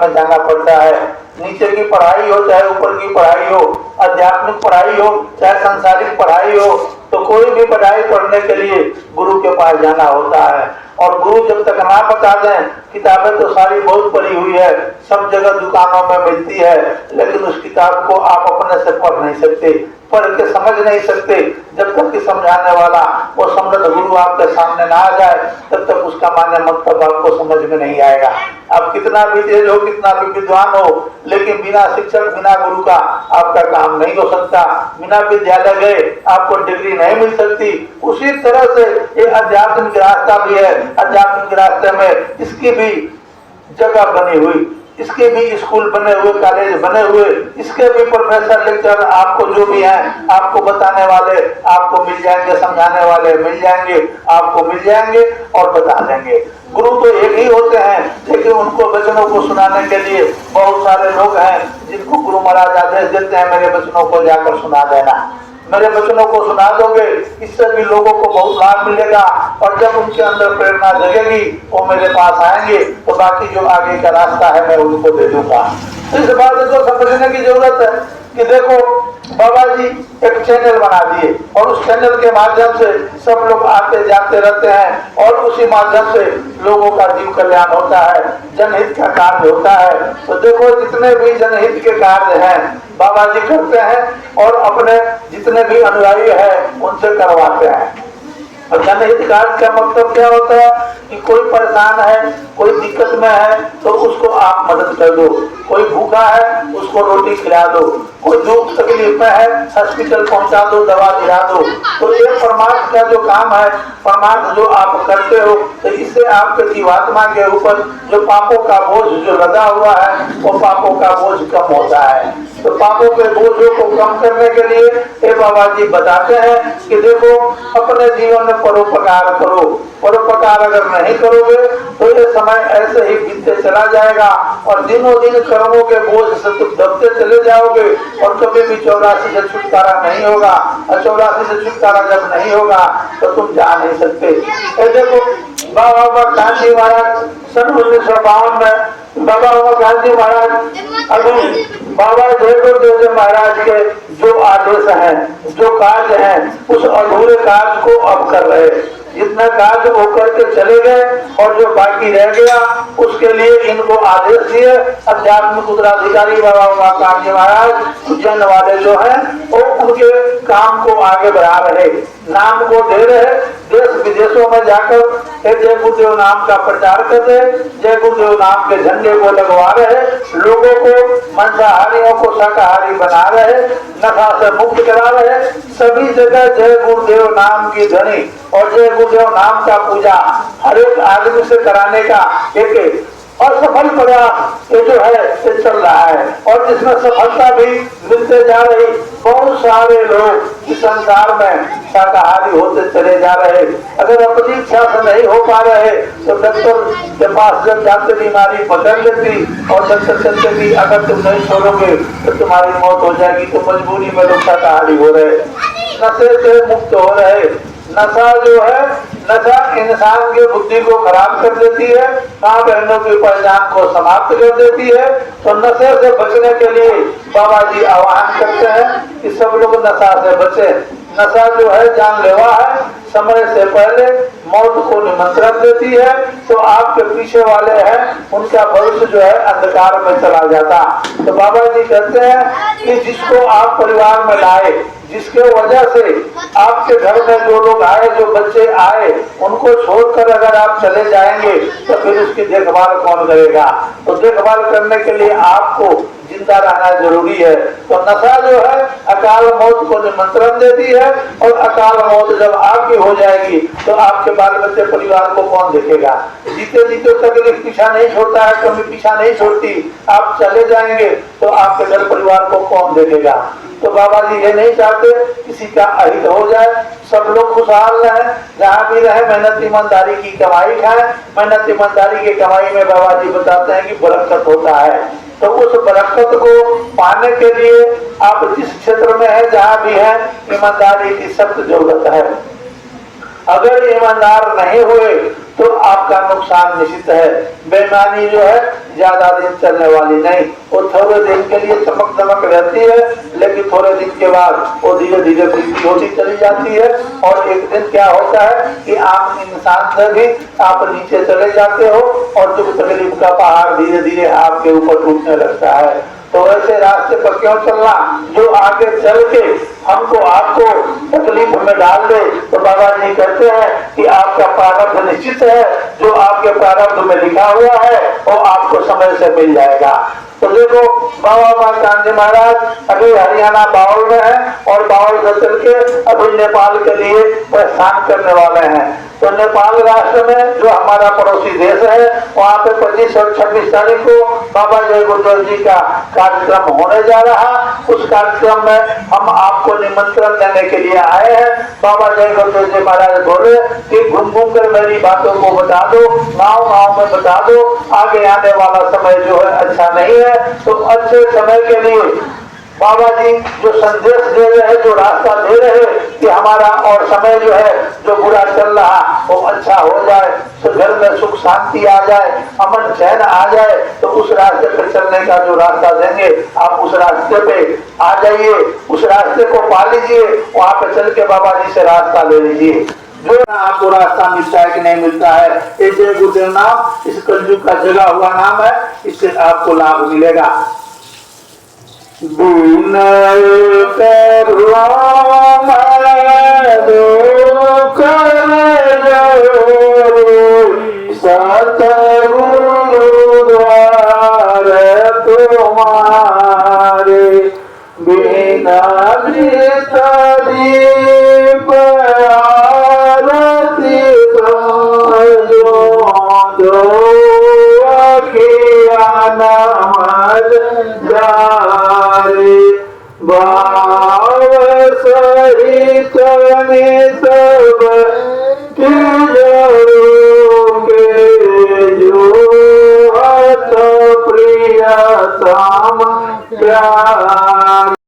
में जाना पड़ता है। नीचे की पढ़ाई हो चाहे ऊपर की पढ़ाई हो, आध्यात्मिक पढ़ाई हो चाहे सांसारिक पढ़ाई हो, तो कोई भी पढ़ाई पढ़ने के लिए गुरु के पास जाना होता है। और गुरु जब तक ना बता दें, किताबें तो सारी बहुत पढ़ी हुई है, सब जगह दुकानों में मिलती है, लेकिन उस किताब को आप अपने से पढ़ नहीं सकते, पढ़ के समझ नहीं सकते। जब तक कि समझाने वाला वो समृद्ध गुरु आपके सामने ना आ जाए, तब तक उसका मान्य मतलब आपको समझ में नहीं आएगा। आप कितना भी तेज हो, कितना भी विद्वान हो, लेकिन बिना शिक्षक, बिना गुरु का आपका काम नहीं हो सकता। बिना विद्यालय गए आपको डिग्री नहीं मिल सकती। उसी तरह से ये आध्यात्मिक रास्ता भी है। आध्यात्मिक रास्ते में इसकी भी जगह बनी हुई, इसके भी स्कूल बने हुए, कॉलेज बने हुए, इसके भी प्रोफेसर, लेक्चर आपको जो भी हैं, आपको बताने वाले आपको मिल जाएंगे, समझाने वाले मिल जाएंगे, आपको मिल जाएंगे और बता देंगे। गुरु तो एक ही होते हैं, लेकिन उनको वचनों को सुनाने के लिए बहुत सारे लोग हैं जिनको गुरु महाराज आदेश देते हैं, मेरे वचनों को जाकर सुना देना। मेरे वचनों को सुना दोगे, इससे भी लोगों को बहुत लाभ मिलेगा। और जब उनके अंदर प्रेरणा जगेगी, वो मेरे पास आएंगे, तो बाकी जो आगे का रास्ता है मैं उनको दे दूंगा। इस बात को समझने की जरूरत है कि देखो, बाबा जी एक चैनल बना दिए और उस चैनल के माध्यम से सब लोग आते जाते रहते हैं और उसी माध्यम से लोगों का जीव कल्याण होता है, जनहित का कार्य होता है। तो देखो, जितने भी जनहित के कार्य हैं बाबा जी करते हैं और अपने जितने भी अनुयायी हैं उनसे करवाते हैं। और जनहित कार्य का मतलब क्या होता है कि कोई परेशान है, कोई दिक्कत में है, तो उसको आप मदद कर दो। कोई भूखा है, उसको रोटी खिला दो। कोई दुख तकलीफ में है, हॉस्पिटल पहुंचा दो, दवा दिला दो। तो ये परमार्थ का जो काम है, परमार्थ जो आप करते हो, तो इससे आपके जीवात्मा के ऊपर जो पापों का बोझ जो लगा हुआ है, वो पापों का बोझ कम होता है। तो पापों के बोझों को कम करने के लिए ये बाबा जी बताते हैं कि देखो, अपने जीवन में परोपकार करो। परोपकार अगर नहीं करोगे तो ये समय ऐसे ही बीतते चला जाएगा और दिनों दिन कर्मों के बोझ से तुम दबते चले जाओगे और कभी भी 84 से छुटकारा नहीं होगा। और 84 से छुटकारा जब नहीं होगा तो तुम जा नहीं सकते। देखो, बाबा गांधी महाराज सन 1952 में बाबा गांधी महाराज अभी बाबा जय गुरुदेव महाराज के जो आदेश हैं, जो कार्य हैं, उस अधूरे कार्य को अब कर रहे हैं। जितना कार्य वो करके चले गए और जो बाकी रह गया उसके लिए इनको आदेश दिए। आध्यात्मिक उत्तराधिकारी बाबा कांजी महाराज उज्जैन वाले जो हैं वो उनके काम को आगे बढ़ा रहे, नाम को दे रहे, देश विदेशों में जाकर जय गुरुदेव नाम का प्रचार कर रहे, जय गुरुदेव नाम के झंडे को लगवा रहे, लोगों को मांसाहारियों को शाकाहारी बना रहे, नशा से मुक्त करा रहे। सभी जगह जय गुरुदेव नाम की ध्वनि और जय गुरुदेव नाम का पूजा हर एक आदमी से कराने का एक असफल प्रयास ये जो है ये चल रहा है और जिसमें सफलता भी मिलते जा रही। बहुत सारे लोग इस संसार में शाकाहारी होते चले जा रहे। अगर अपनी इच्छा से नहीं हो पा रहे तो डॉक्टर के पास जब जाते बीमारी पकड़ लेती और डॉक्टर कहते कि अगर तुम नहीं छोड़ोगे तो तुम्हारी मौत हो जाएगी, तो मजबूरी में लोग शाकाहारी हो रहे, नशे से मुक्त हो रहे। नशा जो है, नशा इंसान की बुद्धि को खराब कर देती है, माँ बहनों की पहचान को समाप्त कर देती है। तो नशे से बचने के लिए बाबा जी आह्वान करते हैं कि सब लोग नशा से बचे। नशा जो है जानलेवा है, समय से पहले मौत को निमंत्रण देती है। तो आपके पीछे वाले हैं उनका भविष्य जो है अंधकार में चला जाता। तो बाबा जी कहते हैं कि जिसको आप परिवार में लाए, जिसके वजह से आपके घर में जो लोग आए, जो बच्चे आए, उनको छोड़कर अगर आप चले जाएंगे तो फिर उसकी देखभाल कौन करेगा। तो देखभाल करने के लिए आपको जिंदा रहना जरूरी है। तो नशा जो है अकाल मौत को निमंत्रण देती है और अकाल मौत जब आपकी हो जाएगी तो आपके बाल बच्चे परिवार को कौन देखेगा। जीते जीते तकलीफ पीछा नहीं छोड़ता है, कभी पीछा नहीं छोड़ती। आप चले जाएंगे तो आपके घर परिवार को कौन देखेगा। तो बाबा जी ये नहीं चाहते किसी का अहित हो जाए, सब लोग खुशहाल रहे, जहाँ भी रहे मेहनत ईमानदारी की कमाई खाए। मेहनत ईमानदारी की कमाई में बाबा जी बताते हैं कि बरकत होता है। तो उस बरकत को पाने के लिए आप जिस क्षेत्र में है, जहाँ भी है, ईमानदारी की सख्त जरूरत है। अगर ईमानदार नहीं हुए तो आपका नुकसान निश्चित है। बेईमानी जो है ज्यादा दिन चलने वाली नहीं, वो थोड़े दिन के लिए चमक दमक रहती है, लेकिन थोड़े दिन के बाद वो धीरे धीरे वृद्धि होती चली जाती है। और एक दिन क्या होता है कि आप इंसान से भी आप नीचे चले जाते हो और दुख तकलीफ का पहाड़ धीरे धीरे आपके ऊपर टूटने लगता है। तो ऐसे रास्ते पर क्यों चलना जो आगे चल के हमको आपको तकलीफ में डाल दे। तो बाबा जी कहते हैं कि आपका प्रारब्ध निश्चित है, जो आपके प्रारब्ध में लिखा हुआ है वो आपको समय से मिल जाएगा। तो देखो बाबा मातान जी महाराज अभी हरियाणा बाउल में है और बाउल से चल के अभी नेपाल के लिए प्रस्थान करने वाले हैं। तो नेपाल राष्ट्र में जो हमारा पड़ोसी देश है वहाँ पे 25 और 26 तारीख को बाबा जय गुरुदेव जी का कार्यक्रम होने जा रहा। उस कार्यक्रम में हम आपको निमंत्रण देने के लिए आए हैं। बाबा जय गुरुदेव जी महाराज बोले कि घूम घूम कर मेरी बातों को बता दो, गाँव गाँव में बता दो, आगे आने वाला समय जो है अच्छा नहीं है। तो अच्छे समय के लिए बाबा जी जो संदेश दे रहे हैं, जो रास्ता दे रहे हैं कि हमारा और समय जो है जो बुरा चल रहा वो अच्छा हो जाए, तो घर में सुख शांति आ जाए, अमन चैन आ जाए। तो उस रास्ते पर चलने का जो रास्ता देंगे आप उस रास्ते पे आ जाइए, उस रास्ते को पा लीजिए, वहाँ पे चल के बाबा जी से रास्ता ले लीजिए। जो आपको रास्ता मिलता है कि नहीं मिलता है, ये जय गुरुदेव नाम इस कलयुग का जगा हुआ नाम है, इससे आपको लाभ मिलेगा। तुम्हारे बिना भाव सहित सब जो हत प्रियतम प्यार।